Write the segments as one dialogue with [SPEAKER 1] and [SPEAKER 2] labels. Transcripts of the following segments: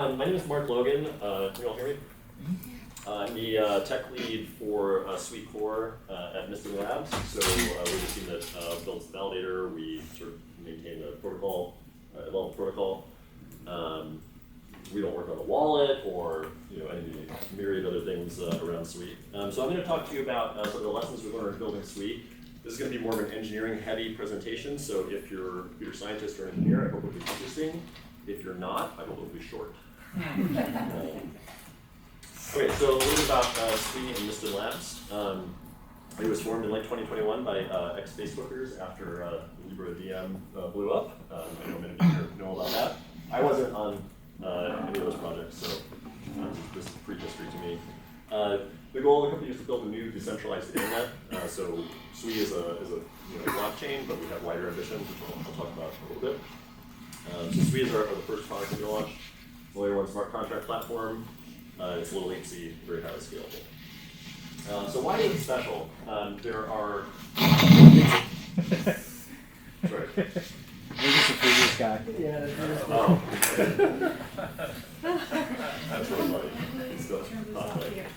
[SPEAKER 1] My name is Mark Logan. Can you all hear me? I'm the tech lead for Suite Core at Mysten Labs. So we're the team that builds the validator. We sort of maintain the protocol, evolve the protocol. We don't work on the wallet or any myriad other things around Suite. So I'm going to talk to you about some of the lessons we learned building Suite. This is going to be more of an engineering-heavy presentation. So if you're a computer scientist or engineer, I hope it'll be interesting. If you're not, I hope it'll be short. Okay, so a little bit about Suite and Mysten Labs. It was formed in late 2021 by ex-Facebookers after Libra DM blew up. I know many of you know about that. I wasn't on any of those projects, so this is prehistory to me. The goal of the company is to build a new decentralized internet. So Suite is a blockchain, but we have wider ambitions, which I'll talk about a little bit. So Suite is the first product we launched. Layer 1 smart contract platform. It's low latency, very highly scalable. So why is it special? There are. Sorry.
[SPEAKER 2] You're just a previous guy.
[SPEAKER 3] Yeah,
[SPEAKER 1] Oh. That's really funny. It's still conflict.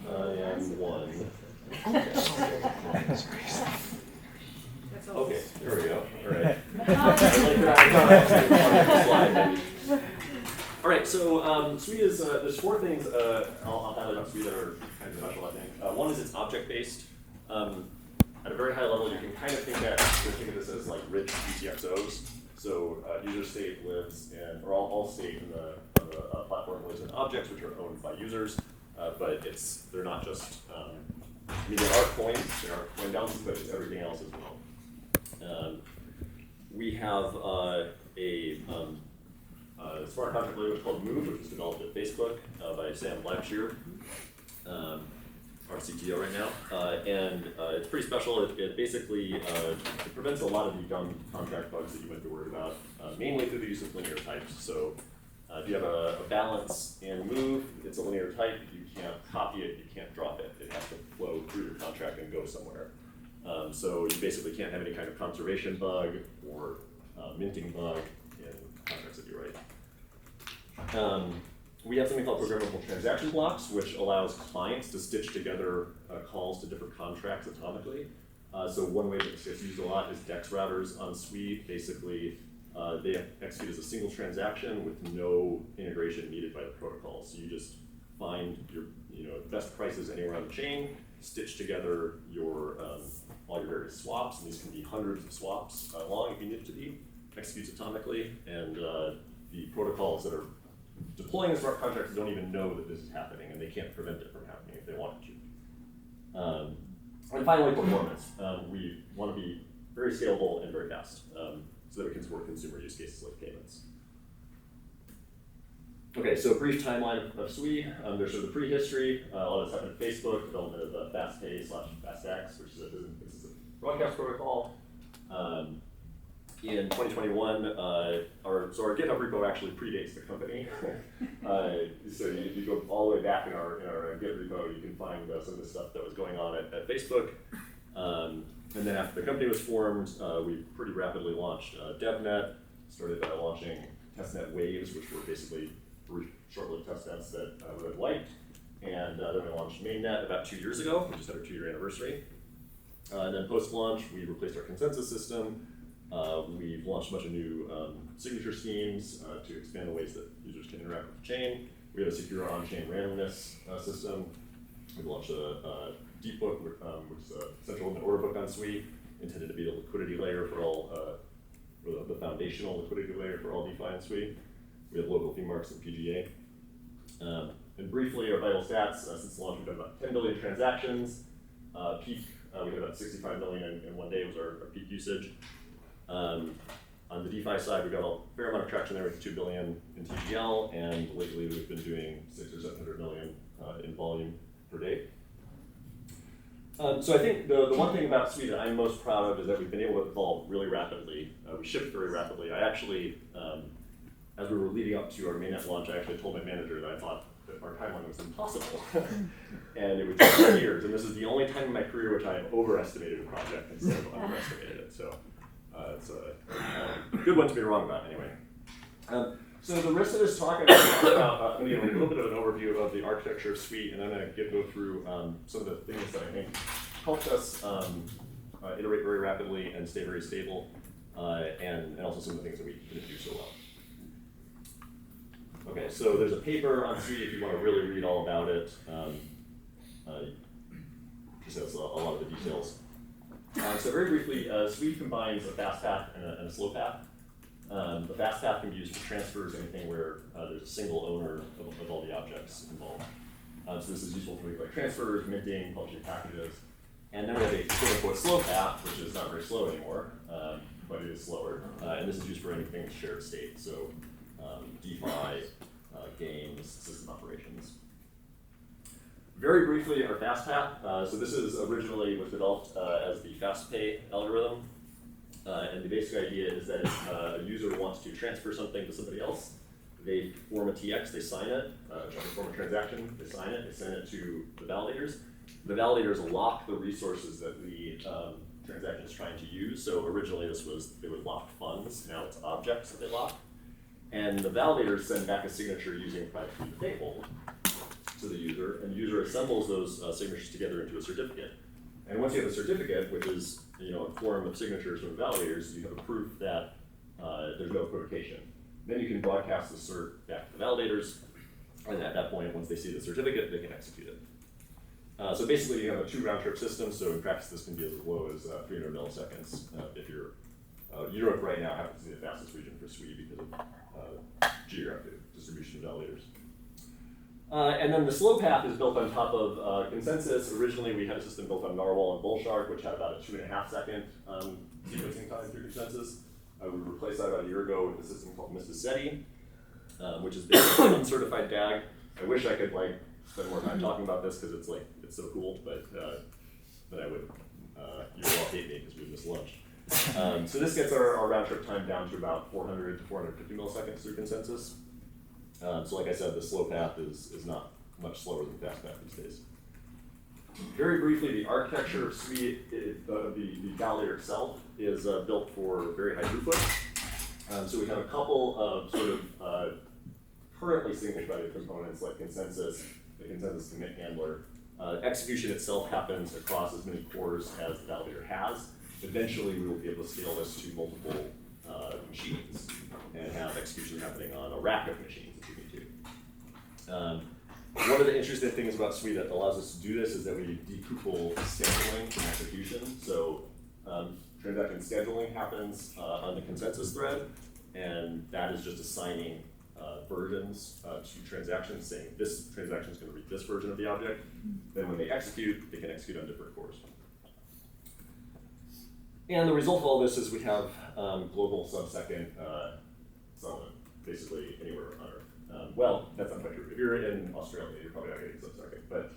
[SPEAKER 1] I am one. Okay, there we go. All right. All right, so Suite is, there's four things I'll highlight on Suite that are kind of special, I think. One is it's object-based. At a very high level, you can kind of think of this as like rich UTXOs. So user state lives in, or all state in the platform lives in objects which are owned by users, but they're not just, there are coins, there are coin balances, but it's everything else as well. We have a smart contract layer called Move, which was developed at Facebook by Sam Blackshear, our CTO right now, and it's pretty special. It basically it prevents a lot of the dumb contract bugs that you might be worried about, mainly through the use of linear types. So if you have a balance and Move, it's a linear type. You can't copy it, you can't drop it. It has to flow through your contract and go somewhere. So you basically can't have any kind of conservation bug or minting bug in contracts that you write. We have something called programmable transaction blocks, which allows clients to stitch together calls to different contracts atomically. So one way that this gets used a lot is DEX routers on Suite. Basically, they execute as a single transaction with no integration needed by the protocol. So you just find your best prices anywhere on the chain, stitch together your all your various swaps, and these can be hundreds of swaps long if you need it to be, executes atomically, and the protocols that are deploying the smart contracts don't even know that this is happening, and they can't prevent it from happening if they wanted to. And finally, performance. We want to be very scalable and very fast, so that we can support consumer use cases like payments. Okay, so a brief timeline of Suite. There's sort of the prehistory. A lot of this happened at Facebook, development of FastPay/FastX, which is a broadcast protocol. In 2021, our GitHub repo actually predates the company. So you go all the way back in our Git repo, you can find some of the stuff that was going on at Facebook. And then after the company was formed, we pretty rapidly launched DevNet, started launching testnet waves, which were basically brief, short-lived testnets that we had liked. And then we launched mainnet about 2 years ago. We just had our 2-year anniversary. And then post-launch, we replaced our consensus system. We've launched a bunch of new signature schemes to expand the ways that users can interact with the chain. We have a secure on-chain randomness system. We've launched a deep book, which is a central limit order book on Suite, intended to be the liquidity layer for all, or the foundational liquidity layer for all DeFi in Suite. We have local theme marks and PGA. And briefly, our vital stats, since launch, we've done about 10 billion transactions. Peak, we had about 65 million in one day was our peak usage. On the DeFi side, we got a fair amount of traction there with 2 billion in TGL, and lately we've been doing 600 or 700 million in volume per day. So I think the one thing about Suite that I'm most proud of is that we've been able to evolve really rapidly. We shipped very rapidly. I actually, as we were leading up to our mainnet launch, I actually told my manager that I thought that our timeline was impossible. And it would take 2 years. And this is the only time in my career which I have overestimated a project instead of underestimated it. So it's a good one to be wrong about anyway. So the rest of this talk, I'm going to talk about, I'm going to give a little bit of an overview of the architecture of Suite, and then I'm going to go through some of the things that I think helped us iterate very rapidly and stay very stable, and also some of the things that we didn't do so well. Okay, so there's a paper on Suite if you want to really read all about it. Just has a lot of the details. So very briefly, Suite combines a fast path and a slow path. The fast path can be used for transfers, anything where there's a single owner of all the objects involved. So this is useful for things like transfers, minting, publishing packages. And then we have a quote-unquote slow path, which is not very slow anymore, but it is slower. And this is used for anything shared state, so DeFi, games, system operations. Very briefly, our fast path. So this is originally was developed as the FastPay algorithm. And the basic idea is that if a user wants to transfer something to somebody else, they form a TX, they sign it, they form a transaction, they sign it, they send it to the validators. The validators lock the resources that the transaction is trying to use. So originally they would lock funds, now it's objects that they lock. And the validators send back a signature using private key that they hold to the user, and the user assembles those signatures together into a certificate. And once you have a certificate, which is a form of signatures from the validators, you have a proof that there's no equivocation. Then you can broadcast the cert back to the validators, and at that point, once they see the certificate, they can execute it. So basically, you have a 2 round-trip system, so in practice, this can be as low as 300 milliseconds. If you're Europe right now happens to be the fastest region for Suite because of geographic distribution of validators. And then the slow path is built on top of consensus. Originally, we had a system built on Narwhal and Bullshark, which had about a 2.5 second sequencing time through consensus. We replaced that about a year ago with a system called Mysten, which is based on uncertified DAG. I wish I could spend more time talking about this because it's so cool, but I would you would all hate me because we missed lunch. So this gets our round trip time down to about 400 to 450 milliseconds through consensus. So like I said, the slow path is not much slower than fast path these days. Very briefly, the architecture of Suite, the validator itself, is built for very high throughput. So we have a couple of sort of currently single-threaded components like consensus, the consensus commit handler. Execution itself happens across as many cores as the validator has. Eventually, we will be able to scale this to multiple machines and have execution happening on a rack of machines if we need to. One of the interesting things about Suite that allows us to do this is that we decouple scheduling from execution. So transaction scheduling happens on the consensus thread, and that is just assigning versions to transactions, saying this transaction is going to read this version of the object. Then when they execute, they can execute on different cores. And the result of all this is we have global sub-second settlement, basically anywhere on Earth. Well, that's not quite true. If you're in Australia, you're probably not getting sub-second. But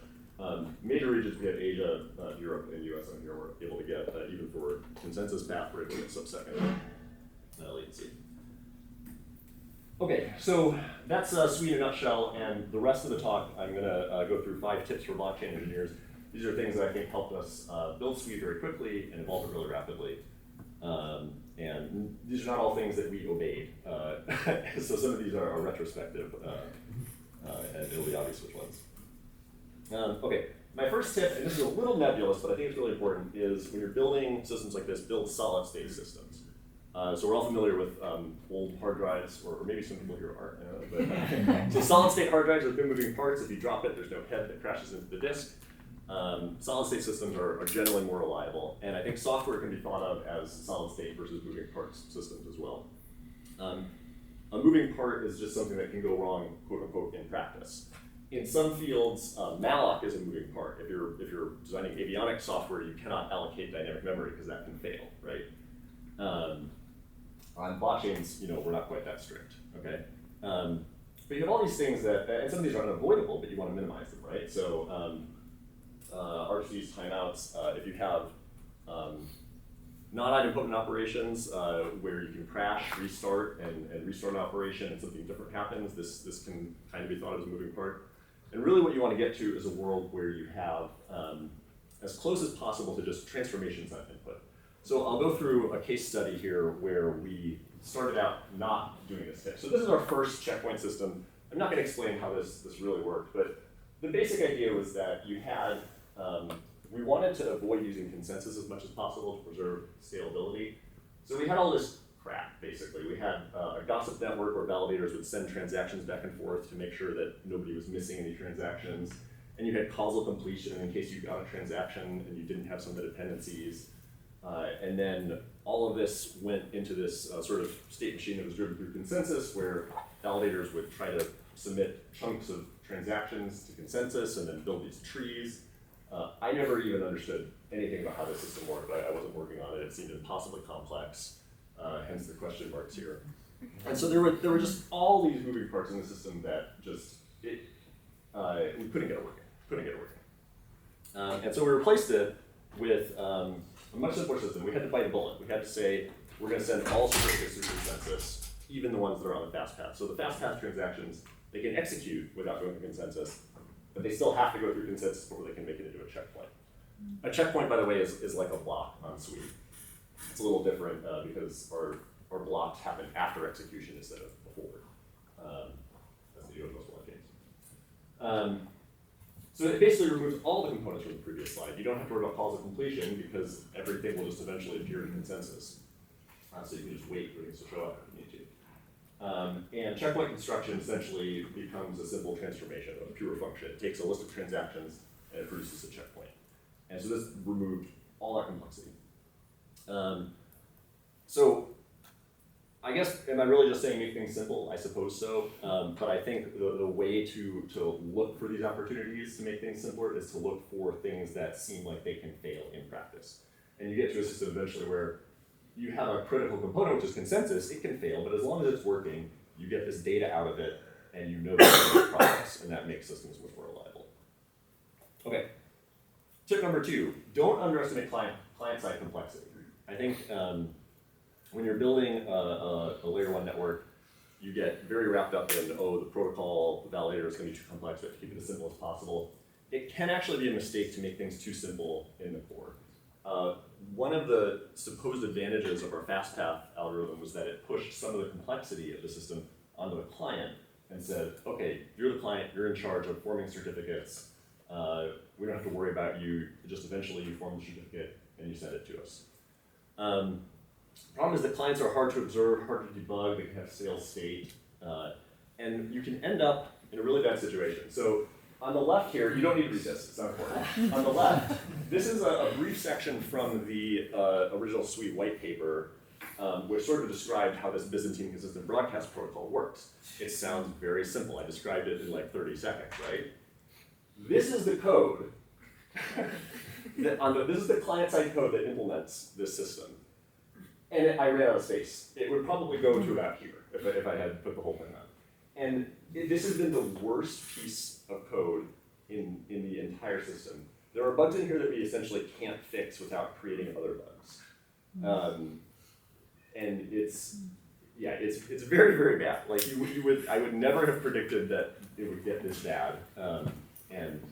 [SPEAKER 1] major regions, we have Asia, Europe, and US on here, we're able to get, even for consensus path, we're able to get sub-second latency. Okay, so that's Suite in a nutshell, and the rest of the talk, I'm going to go through 5 tips for blockchain engineers. These are things that I think helped us build Suite very quickly and evolve it really rapidly. And these are not all things that we obeyed. So some of these are retrospective, and it'll be obvious which ones. Okay, my first tip, and this is a little nebulous, but I think it's really important, is when you're building systems like this, build solid-state systems. So we're all familiar with old hard drives, or maybe some people here aren't. But, so solid-state hard drives with no moving parts. If you drop it, there's no head that crashes into the disk. Solid-state systems are generally more reliable, and I think software can be thought of as solid-state versus moving parts systems as well. A moving part is just something that can go wrong, quote unquote, in practice. In some fields, malloc is a moving part. If you're designing avionics software, you cannot allocate dynamic memory because that can fail, right? On blockchains, we're not quite that strict, okay? But you have all these things that, and some of these are unavoidable, but you want to minimize them, right? So RFCs, timeouts, if you have non-idempotent operations where you can crash, restart, and restart an operation and something different happens, this can kind of be thought of as a moving part. And really what you want to get to is a world where you have as close as possible to just transformations on input. So I'll go through a case study here where we started out not doing this tip. So this is our first checkpoint system. I'm not going to explain how this really worked, but the basic idea was that you had, we wanted to avoid using consensus as much as possible to preserve scalability. So we had all this crap, basically. We had a gossip network where validators would send transactions back and forth to make sure that nobody was missing any transactions. And you had causal completion in case you got a transaction and you didn't have some of the dependencies. And then all of this went into this sort of state machine that was driven through consensus, where validators would try to submit chunks of transactions to consensus and then build these trees. I never even understood anything about how the system worked. I wasn't working on it. It seemed impossibly complex, hence the question marks here. And so there were just all these moving parts in the system that just, we couldn't get it working. And so we replaced it with a much simpler system. We had to bite a bullet. We had to say, we're going to send all certificates through consensus, even the ones that are on the fast path. So the fast path transactions, they can execute without going through consensus, but they still have to go through consensus before they can make it into a checkpoint. A checkpoint, by the way, is like a block on Sweet. It's a little different because our blocks happen after execution instead of before. That's the deal with most blockchains. So it basically removes all the components from the previous slide. You don't have to worry about calls of completion because everything will just eventually appear in consensus. So you can just wait for things to show up if you need to. And checkpoint construction essentially becomes a simple transformation of a pure function. It takes a list of transactions and it produces a checkpoint. And so this removed all that complexity. So I guess, am I really just saying make things simple? I suppose so. But I think the way to look for these opportunities to make things simpler is to look for things that seem like they can fail in practice. And you get to a system eventually where you have a critical component, which is consensus. It can fail, but as long as it's working, you get this data out of it, and you know that it's progress, and that makes systems much more reliable. Okay. Tip number 2, don't underestimate client-side complexity. I think when you're building a layer 1 network, you get very wrapped up in, oh, the protocol, the validator is going to be too complex, we have to keep it as simple as possible. It can actually be a mistake to make things too simple in the core. One of the supposed advantages of our FastPath algorithm was that it pushed some of the complexity of the system onto the client and said, okay, you're the client, you're in charge of forming certificates. We don't have to worry about you. Just eventually you form the certificate and you send it to us. Problem is that clients are hard to observe, hard to debug, they can have stale state, and you can end up in a really bad situation. So on the left here, you don't need to read this, it's not important. On the left, this is a brief section from the original Sweet white paper, which sort of described how this Byzantine consistent broadcast protocol works. It sounds very simple. I described it in like 30 seconds, right? This is the code, this is the client-side code that implements this system. And I ran out of space. It would probably go to about here if I had put the whole thing on. And this has been the worst piece of code in the entire system. There are bugs in here that we essentially can't fix without creating other bugs. And it's very, very bad. Like I would never have predicted that it would get this bad. And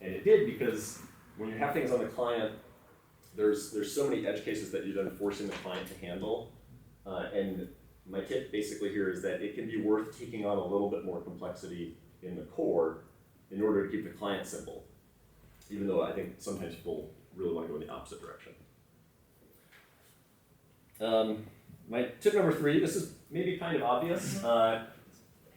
[SPEAKER 1] it did, because when you have things on the client, there's so many edge cases that you're then forcing the client to handle. And my tip basically here is that it can be worth taking on a little bit more complexity in the core in order to keep the client simple, even though I think sometimes people really want to go in the opposite direction. My tip number 3, this is maybe kind of obvious.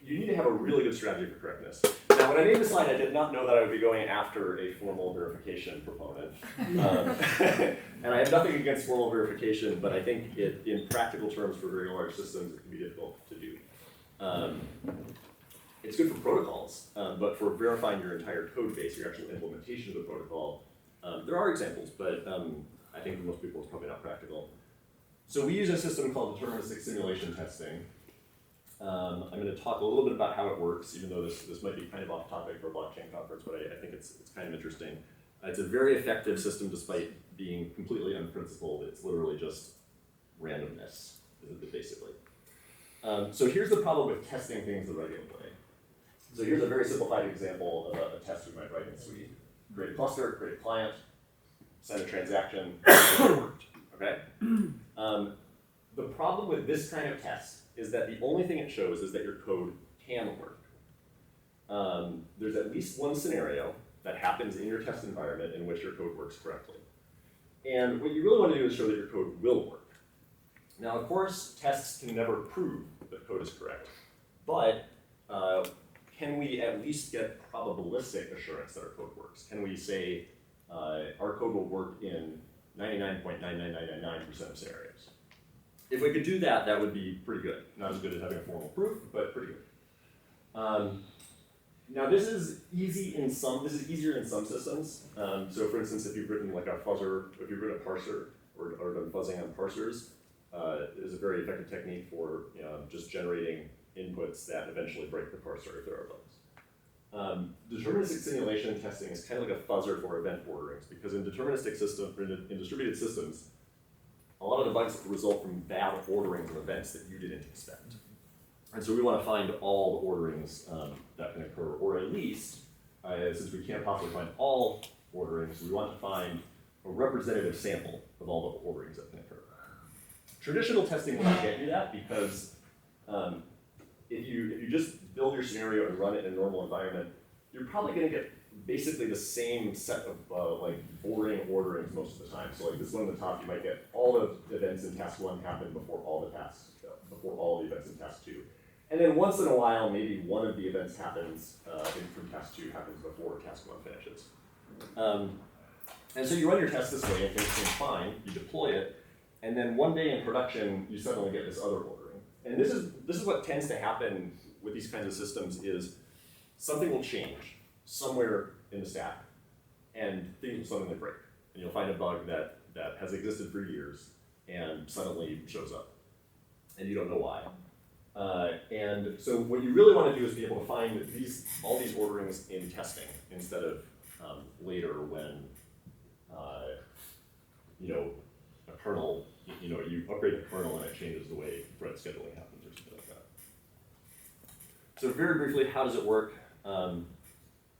[SPEAKER 1] You need to have a really good strategy for correctness. Now, when I made this slide, I did not know that I would be going after a formal verification proponent. And I have nothing against formal verification, but I think in practical terms for very large systems, it can be difficult to do. It's good for protocols, but for verifying your entire code base, your actual implementation of the protocol, there are examples, but I think for most people it's probably not practical. So we use a system called deterministic simulation testing. I'm going to talk a little bit about how it works, even though this might be kind of off topic for a blockchain conference, but I think it's kind of interesting. It's a very effective system despite being completely unprincipled. It's literally just randomness, basically. So here's the problem with testing things the regular way. So here's a very simplified example of a test we might write in Sweet. Create a cluster, create a client, send a transaction, it worked, okay? the problem with this kind of test is that the only thing it shows is that your code can work. There's at least one scenario that happens in your test environment in which your code works correctly. And what you really want to do is show that your code will work. Now, of course, tests can never prove that code is correct, but can we at least get probabilistic assurance that our code works? Can we say our code will work in 99.99999% of scenarios? If we could do that, that would be pretty good. Not as good as having a formal proof, but pretty good. Now this is easier in some systems. So for instance, if you've written like a fuzzer, if you've written a parser or done fuzzing on parsers, it is a very effective technique for just generating inputs that eventually break the parser if there are bugs. Deterministic simulation testing is kind of like a fuzzer for event orderings, because in deterministic systems, in distributed systems, a lot of the bugs result from bad orderings of events that you didn't expect. And so we want to find all the orderings that can occur, or at least, since we can't possibly find all orderings, we want to find a representative sample of all the orderings that can occur. Traditional testing will not get you that, because if you just build your scenario and run it in a normal environment, you're probably going to get basically the same set of like boring orderings most of the time. So like this one at the top, you might get all the events in task 1 happen before all the events in task 2. And then once in a while, maybe one of the events happens from task 2 happens before task 1 finishes. And so you run your test this way and things seem fine, you deploy it, and then one day in production, you suddenly get this other ordering. And this is what tends to happen with these kinds of systems is something will change somewhere in the stack, and things will suddenly break. And you'll find a bug that has existed for years and suddenly shows up, and you don't know why. And so what you really want to do is be able to find all these orderings in testing instead of later when a kernel, you upgrade the kernel and it changes the way thread scheduling happens or something like that. So very briefly, how does it work?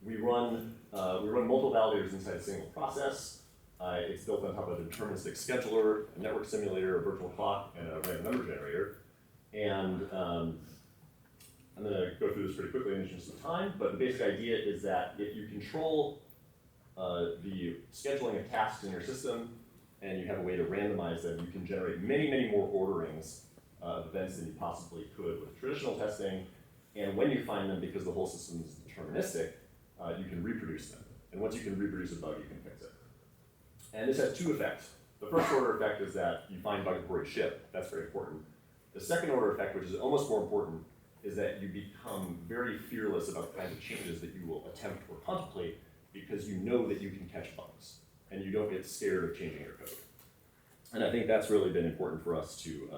[SPEAKER 1] We run multiple validators inside a single process. It's built on top of a deterministic scheduler, a network simulator, a virtual clock, and a random number generator. And I'm going to go through this pretty quickly in the interest of time, but the basic idea is that if you control the scheduling of tasks in your system and you have a way to randomize them, you can generate many, many more orderings of events than you possibly could with traditional testing. And when you find them, because the whole system is deterministic, you can reproduce them. And once you can reproduce a bug, you can fix it. And this has two effects. The first order effect is that you find bugs before you ship. That's very important. The second order effect, which is almost more important, is that you become very fearless about the kinds of changes that you will attempt or contemplate because you know that you can catch bugs and you don't get scared of changing your code. And I think that's really been important for us to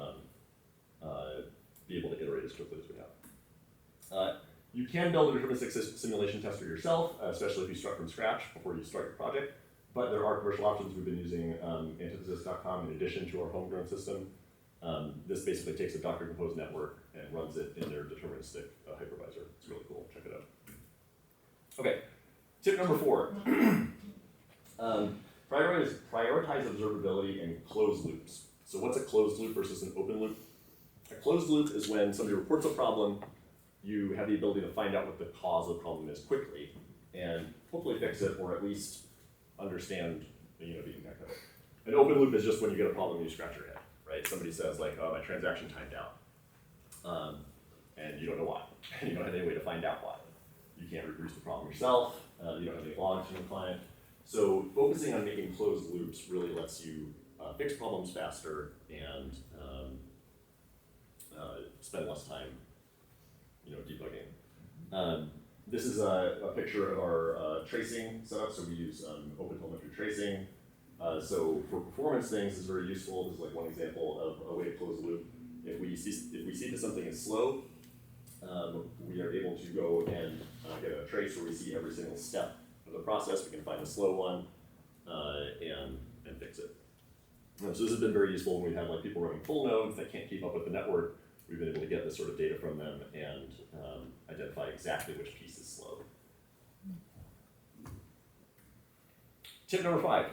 [SPEAKER 1] be able to iterate as quickly as we have. You can build a deterministic simulation tester yourself, especially if you start from scratch before you start your project. But there are commercial options. We've been using antithesis.com in addition to our homegrown system. This basically takes a Docker Compose network and runs it in their deterministic hypervisor. It's really cool. Check it out. Okay, tip number 4. Prioritize observability and closed loops. So what's a closed loop versus an open loop? A closed loop is when somebody reports a problem, you have the ability to find out what the cause of the problem is quickly and hopefully fix it, or at least understand the impact of it. An open loop is just when you get a problem and you scratch your head, right? Somebody says like, oh, my transaction timed out, and you don't know why. You don't have any way to find out why. You can't reproduce the problem yourself. You don't have any logs from the client. So focusing on making closed loops really lets you fix problems faster and spend less time, debugging. This is a picture of our tracing setup. So we use OpenTelemetry tracing. So for performance things, this is very useful. This is like one example of a way to close a loop. If we see that something is slow, we are able to go and get a trace where we see every single step of the process. We can find the slow one and fix it. So this has been very useful when we have like people running full nodes that can't keep up with the network. We've been able to get this sort of data from them and identify exactly which piece is slow. Tip number 5.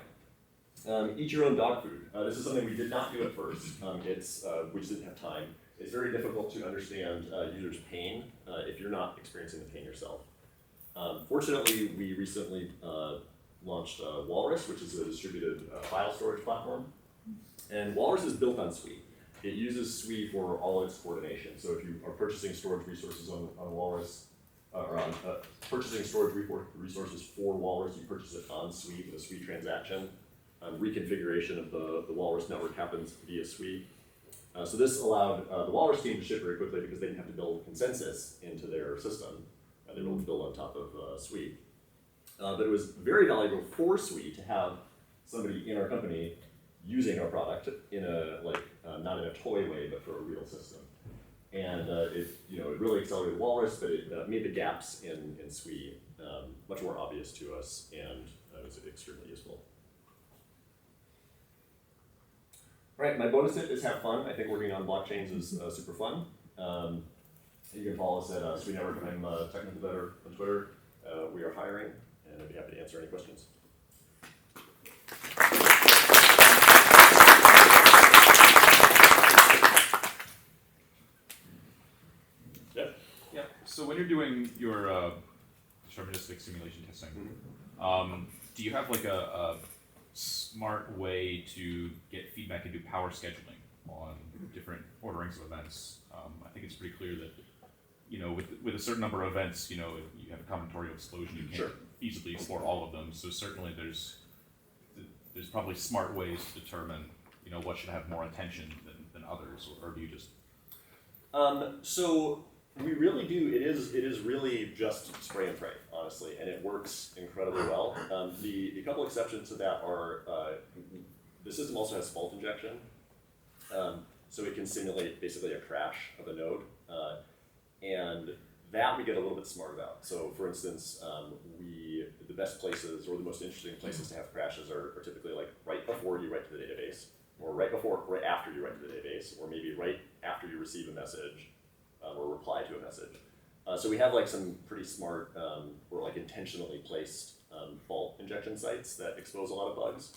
[SPEAKER 1] Eat your own dog food. This is something we did not do at first. We just didn't have time. It's very difficult to understand users' pain if you're not experiencing the pain yourself. Fortunately, we recently launched Walrus, which is a distributed file storage platform. And Walrus is built on Sui. It uses Sui for all its coordination. So if you are purchasing storage resources on Walrus, purchasing storage resources for Walrus, you purchase it on Sui with a Sui transaction. Reconfiguration of the Walrus network happens via Sui. So this allowed the Walrus team to ship very quickly because they didn't have to build consensus into their system. They were able to build on top of Sui. But it was very valuable for Sui to have somebody in our company using our product in a not in a toy way, but for a real system. And it really accelerated Walrus, but it made the gaps in Sui much more obvious to us, and it was extremely useful. All right, my bonus tip is have fun. I think working on blockchains is super fun. You can follow us at Sui Network. I'm Technical Better on Twitter. We are hiring, and I'd be happy to answer any questions.
[SPEAKER 3] Yeah. So when you're doing your deterministic simulation testing, do you have like a smart way to get feedback and do power scheduling on different orderings of events? I think it's pretty clear that with a certain number of events, you have a combinatorial explosion. You can't feasibly explore all of them. So certainly there's probably smart ways to determine what should have more attention than others, or do you just?
[SPEAKER 1] So we really do. It is really just spray and pray, honestly, and it works incredibly well. The couple exceptions to that are the system also has fault injection, so it can simulate basically a crash of a node, and that we get a little bit smart about. So, for instance, the best places or the most interesting places to have crashes are typically like right before you write to the database, or right after you write to the database, or maybe right after you receive a message. Or reply to a message. So we have like some pretty smart or like intentionally placed fault injection sites that expose a lot of bugs.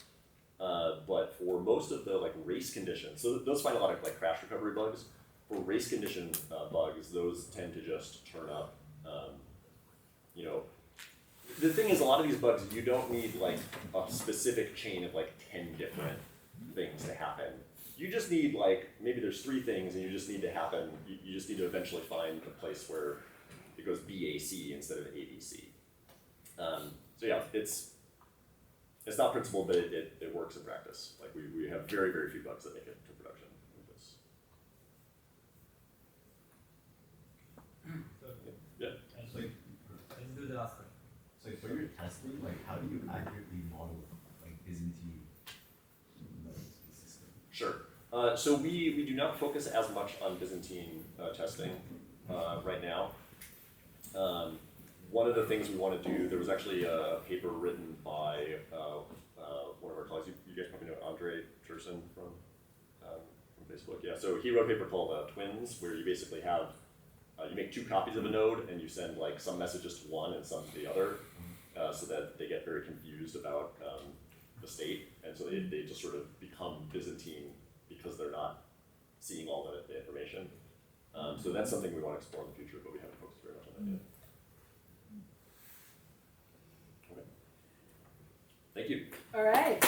[SPEAKER 1] But for most of the like race conditions, so those find a lot of like crash recovery bugs. For race condition bugs, those tend to just turn up. The thing is, a lot of these bugs, you don't need like a specific chain of like 10 different things to happen. You just need maybe there's 3 things, and you just need to happen. You just need to eventually find a place where it goes BAC instead of ABC. So yeah, it's not principled, but it works in practice. Like we have very, very few bugs that make it to production with this. Yeah.
[SPEAKER 4] So let's do the last one. So for your testing, how do you accurately model Byzantine system?
[SPEAKER 1] Sure. So we do not focus as much on Byzantine testing right now. One of the things we want to do, there was actually a paper written by one of our colleagues. You guys probably know Andre Cherson from Facebook. Yeah, so he wrote a paper called Twins, where you basically have, you make 2 copies of a node, and you send some messages to one and some to the other, so that they get very confused about the state, and so they just sort of become Byzantine because they're not seeing all the information. So that's something we want to explore in the future, but we haven't focused very much on that yet. Okay. Thank you.
[SPEAKER 5] All right.